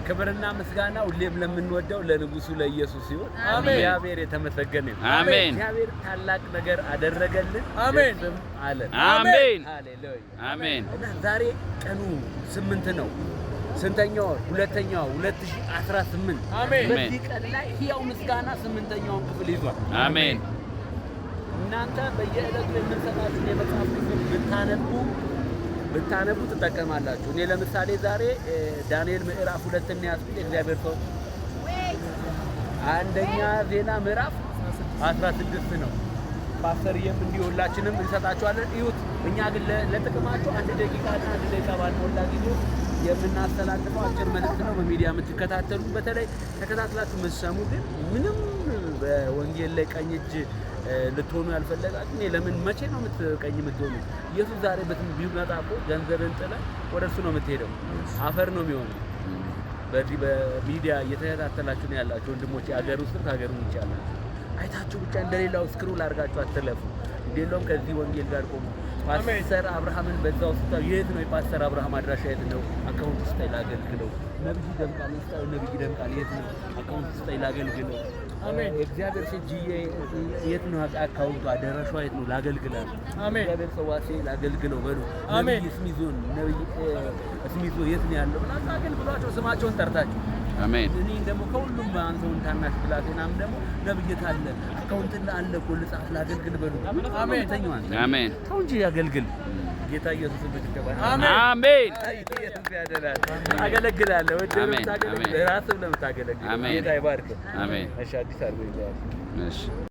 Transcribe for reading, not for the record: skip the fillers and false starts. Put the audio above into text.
ክብርና ምስጋና ሁሌም ለምንወደው ለንጉሱ ለኢየሱስ ይሁን። እግዚአብሔር የተመሰገነ ይሁን። አሜን። እግዚአብሔር ታላቅ ነገር አደረገልን። አሜን አለን። አሜን ሃሌሉያ አሜን። እና ዛሬ ቀኑ 8 ነው። ስንተኛው? ሁለተኛው 2018። አሜን። በዚህ ቀን ላይ ሕያው ምስጋና 8ኛውን ክፍል ይዟል። አሜን። እናንተ በየዕለቱ የምንሰጣችሁ የመጽሐፍ ክፍል ብታነቡ ትጠቀማላችሁ። እኔ ለምሳሌ ዛሬ ዳንኤል ምዕራፍ 2 ነው ያስኩት። እግዚአብሔር ሰው አንደኛ ዜና ምዕራፍ 16 ነው። ፓስተርየም እንዲሁላችንም እንሰጣችኋለን። እዩት። እኛ ግን ለጥቅማችሁ 1 ደቂቃ እና 1 ደቂቃ ባልሞላ ጊዜ የምናስተላልፈው አጭር መልእክት ነው። በሚዲያ የምትከታተሉ በተለይ ተከታትላችሁ የምትሰሙ ግን ምንም በወንጌል ላይ ቀኝ እጅ ልትሆኑ ያልፈለጋችሁ ለምን መቼ ነው ቀኝ የምትሆኑ? ኢየሱስ ዛሬ ቢመጣ እኮ ገንዘብን ጥለህ ወደ እሱ ነው የምትሄደው። አፈር ነው የሚሆነው። በዚህ በሚዲያ እየተከታተላችሁ ነው ያላችሁ ወንድሞቼ፣ ሀገር ውስጥ ከሀገር ውጭ ያላችሁ አይታችሁ ብቻ እንደሌላው ስክሮል አድርጋችሁ አትለፉ። እንደሌላውም ከዚህ ወንጌል ጋር ቆሙ። ፓስተር አብርሃምን በዛው ስታዩ የት ነው የፓስተር አብርሃም አድራሻ የት ነው? አካውንት ውስጥ ላገልግለው። ነብይ ደምቃል ስታዩ ነብይ ደምቃል የት ነው? አካውንት ውስጥ ላገልግለው። አሜን። እግዚአብሔር ሲጂዬ የት ነው አካውንቱ? አድራሻ የት ነው? ላገልግላል። አሜን። እግዚአብሔር ሰዋሴ ላገልግለው በሉ። ነብይ ስሚዞን ነብይ ስሚዞ የት ነው ያለው? ብላችሁ አገልግሏቸው፣ ስማቸውን ጠርታችሁ። አሜን። እኔ ደግሞ ከሁሉም አንተውን ታናሽ ብላቴናም ደግሞ ነብይት አለ አካውንት አለ እኮ ልጻፍ ላገልግል በሉ። አሜን። ተኛዋን አሜን። ተው እንጂ ያገልግል። ጌታ ኢየሱስ ብትቀበል። አሜን። ኢየሱስ ያደላል። አገለግላለሁ። ወደረው ታገለግል። ራስህ ለምታገለግል ጌታ ይባርክ። አሜን። እሺ አዲስ አድርጎ ይባርክ። እሺ